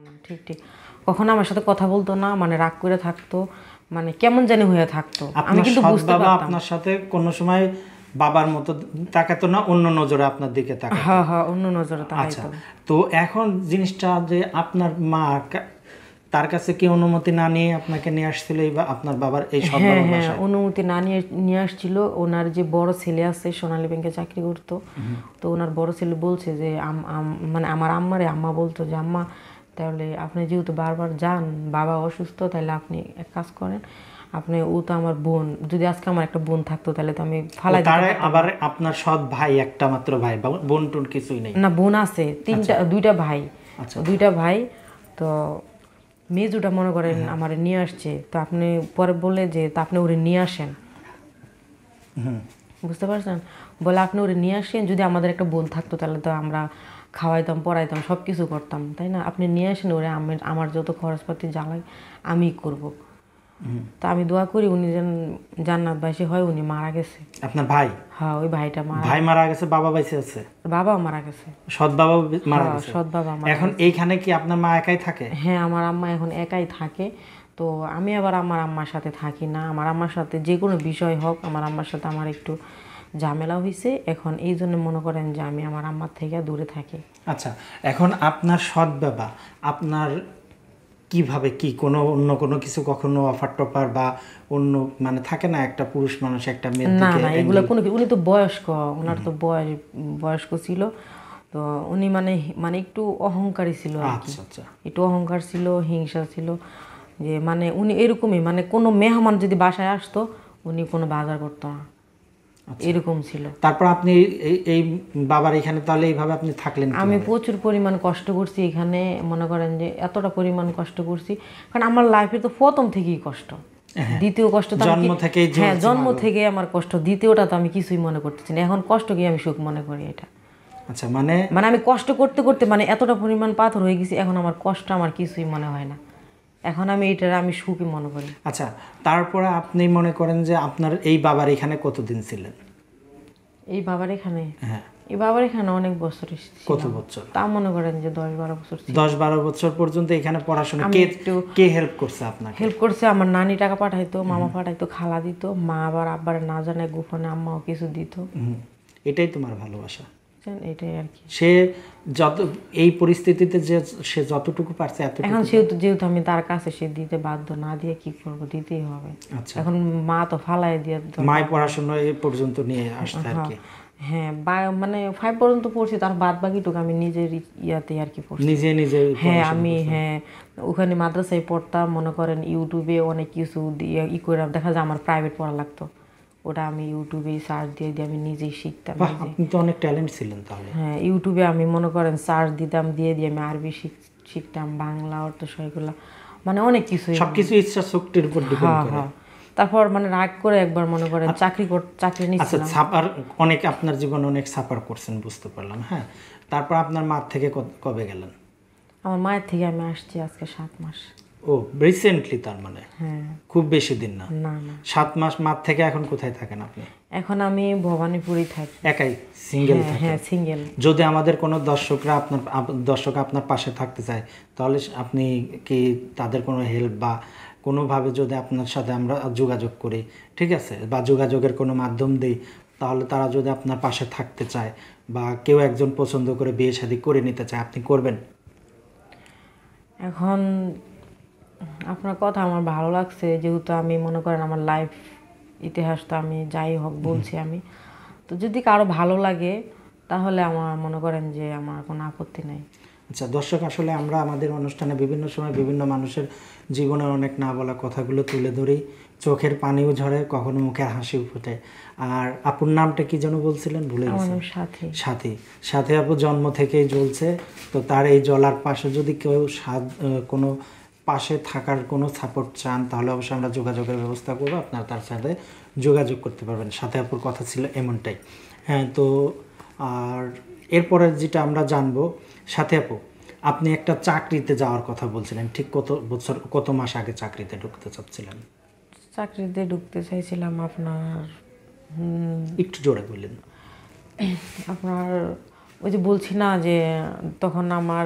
না, ঠিক ঠিক। কখনো আমার সাথে কথা বলতো না, মানে রাগ করে থাকতো, মানে কেমন জানি হয়ে থাকতো। আমি কিন্তু বুঝতে পারতাম আপনার সাথে কোনো সময় বাবার মতো তাকাতো না, অন্য নজরে আপনার দিকে তাকাতো। হ্যাঁ হ্যাঁ, অন্য নজরে আচ্ছা, তাকাইতো। তো এখন জিনিসটা যে আপনার মা তার কাছে কি অনুমতি না নিয়ে আপনাকে নিয়ে আসছিল বা আপনার বাবার এই সৎ হ্যাঁ বাবার হ্যাঁ, বাসায়? অনুমতি না নিয়ে আসছিল। ওনার যে বড় ছেলে আছে সোনালী ব্যাংকে চাকরি করতো, তো ওনার বড় ছেলে বলছে যে মানে আমার আম্মা বলতো যে আম্মা, তাহলে আপনি যেহেতু বারবার যান, বাবা অসুস্থ, তাহলে আপনি এক কাজ করেন, আপনি, ও তো আমার বোন, যদি আজকে আমার একটা বোন থাকতো তাহলে তো আমি ফালাই দিতে পারতাম। আবার আপনার সৎ ভাই, একটা মাত্র ভাই, বোন টোন কিছুই নেই? না, বোন আছে দুইটা ভাই। আচ্ছা, দুইটা ভাই। তো মেজুটা মনে করেন আমার নিয়ে আসছে, তো আপনি পরে বলে যে তা আপনি ওরে নিয়ে আসেন, বুঝতে পারছেন? বলে আপনি ওরে নিয়ে আসেন, যদি আমাদের একটা বোন থাকতো তাহলে তো আমরা খাওয়াইতাম, পড়াইতাম, সব কিছু করতাম, তাই না? আপনি নিয়ে আসেন ওরে, আমার যত খরচপাতি জ্বালাই আমি করব। তা আমি দোয়া করি উনি যেন জান্নাতবাসী হয়। উনি মারা গেছে। আপনার ভাই? হ্যাঁ, ওই ভাইটা ভাই মারা গেছে, বাবা বেঁচে আছে? বাবা মারা গেছে। সৎ বাবা মারা গেছে? সৎ বাবা মারা এখন এইখানে কি আপনার মা একাই থাকে? হ্যাঁ, আমার আম্মা এখন একাই থাকে। তো আমি আবার আমার আম্মার সাথে থাকি না। আমার আম্মার সাথে যে কোনো বিষয় হোক, আমার আম্মার সাথে আমার একটু ঝামেলা হয়েছে, এখন এই জন্য মনে করেন যে আমি আমার আম্মার থেকে দূরে থাকি। আচ্ছা, এখন আপনার সৎ বাবা আপনার কিভাবে কি অন্য কোনো কিছু কখনো অফার টফার বা অন্য, মানে থাকে না একটা পুরুষ মানুষ একটা মেয়ের না দিকে? না, এগুলো কোনো, উনি তো বয়স্ক, ওনার তো বয়স্ক ছিল। তো উনি মানে মানে একটু অহংকারী ছিল আর কি। আচ্ছা আচ্ছা, একটু অহংকার ছিল, হিংসা ছিল, যে মানে উনি এরকমই, মানে কোনো মেহমান যদি বাসায় আসতো উনি কোনো বাজার করতো না, এরকম ছিল। তারপর আপনি এই বাবার এখানে তাহলে এইভাবে আপনি থাকলেন আমি কিভাবে? প্রচুর পরিমাণ কষ্ট করছি এখানে, মনে করেন যে এতটা পরিমাণ কষ্ট করছি, কারণ আমার লাইফে তো প্রথম থেকেই কষ্ট। দ্বিতীয় কষ্ট তো জন্ম থেকেই হ্যাঁ, জন্ম থেকে আমার কষ্ট, দ্বিতীয়টা তো আমি কিছুই মনে করতেছি না, এখন কষ্টকেই আমি সুখ মনে করি এটা। আচ্ছা, মানে মানে আমি কষ্ট করতে করতে মানে এতটা পরিমাণ পাথর হয়ে গেছি, এখন আমার কষ্ট আমার কিছুই মনে হয় না, এখন আমি এইটার আমি সুখই মনে করি। আচ্ছা, তারপরে আপনি মনে করেন যে আপনার এই বাবার এখানে কতদিন ছিলেন? এই বাবার এখানে, হ্যাঁ, এই বাবার এখানে অনেক বছর ছিলাম। কত বছর? তা মনে করেন যে 10-12 বছর ছিলাম। 10-12 বছর পর্যন্ত এখানে পড়াশোনা কে হেল্প করছে আপনাকে? হেল্প করছে আমার নানি, টাকা পাঠাইতো, মামা পাঠাইতো, খালা দিত, মা আবার আব্বার না জানে গোপনে আম্মাও কিছু দিত। এটাই তোমার ভালোবাসা? এটাই আর কি। সে যত এই পরিস্থিতিতে যে সে যতটুকু পারছে এতটুকু। এখন যেহেতু আমি তার কাছে, সে দিতে বাধ্য, না দিয়ে কি করবো, দিতেই হবে। আচ্ছা, এখন মা তো ফালাই দিয়ে মায়ের পড়াশোনা এই পর্যন্ত নিয়ে আসছে আর কি? হ্যাঁ, মানে 5 পর্যন্ত পড়ছি, তার বাদ বাকিটুকু আমি নিজের ইয়াতে আর কি পড়ছি, নিজে নিজে। হ্যাঁ আমি, হ্যাঁ ওখানে মাদ্রাসায় পড়তাম, মনে করেন ইউটিউবে অনেক কিছু দিয়ে করে দেখা যায় আমার প্রাইভেট পড়া লাগতো, ওটা আমি ইউটিউবে সার্চ দিয়ে আমি নিজেই শিখতাম। আপনি তো অনেক ট্যালেন্ট ছিলেন তাহলে। হ্যাঁ, ইউটিউবে আমি মনে করেন সার্চ দিতাম, দিয়ে আমি আরবি শিখতাম, বাংলা অর্থ সবগুলো, মানে অনেক কিছু, সবকিছু ইচ্ছা শক্তির উপর ডিপেন্ড করে। তারপর মানে রাগ করে একবার মনে করেন চাকরি আচ্ছা, নিচ্ছিলাম। ছাপার অনেক, আপনার জীবনে অনেক ছাপার করছেন, বুঝতে পারলাম। হ্যাঁ, তারপর আপনার মা থেকে কবে গেলেন? আমার মায়ের থেকে আমি আসছি আজকে 7 মাস। ও, রিসেন্টলি? তার মানে হ্যাঁ, খুব বেশি দিন না। না না, 7 মাস। মা থেকে এখন কোথায় থাকেন আপনি? এখন আমি ভবানীপুরেই থাকি। একাই, সিঙ্গেল থাকেন? হ্যাঁ, সিঙ্গেল। যদি আমাদের কোনো দর্শক আপনার পাশে থাকতে চায়, তাহলে আপনি কি তাদের কোনো হেল্প বা কোনোভাবে যদি আপনার সাথে আমরা যোগাযোগ করি, ঠিক আছে, বা যোগাযোগের কোনো মাধ্যম দিই, তাহলে তারা যদি আপনার পাশে থাকতে চায় বা কেউ একজন পছন্দ করে বিয়ে শাদী করে নিতে চায়, আপনি করবেন? এখন আপনার কথা আমার ভালো লাগছে, যেহেতু আমি মনে করেন আমার লাইফ ইতিহাসটা আমি যাই হোক বলছি আমি, তো যদি কারো ভালো লাগে তাহলে আমার মনে করেন যে আমার কোনো আপত্তি নেই। আচ্ছা দর্শক, আসলে আমরা আমাদের অনুষ্ঠানে বিভিন্ন সময় বিভিন্ন মানুষের জীবনের অনেক না বলা কথাগুলো তুলে ধরি, চোখের পানিও ঝরে, কখনো মুখে হাসিও ফোটে। আর আপুর নামটা কি যেন বলছিলেন, ভুলে গেছি? সাথী। সাথী আপু জন্ম থেকেই জ্বলছে, তো তার এই জ্বলার পাশে যদি কেউ কোনো পাশে থাকার কোনো সাপোর্ট চান, তাহলে অবশ্যই আমরা যোগাযোগের ব্যবস্থা করবো, আপনারা তার সাথে যোগাযোগ করতে পারবেন। সাথী আপুর কথা ছিল এমনটাই। হ্যাঁ, তো আর এরপরে যেটা আমরা জানবো, সাথী আপু আপনি একটা চাকরিতে যাওয়ার কথা বলছিলেন, ঠিক কত মাস আগে চাকরিতে ঢুকতে চাচ্ছিলেন? চাকরিতে ঢুকতে চাইছিলাম আপনার, একটু জোরে বললেন। আপনার ওই যে বলছি না যে তখন আমার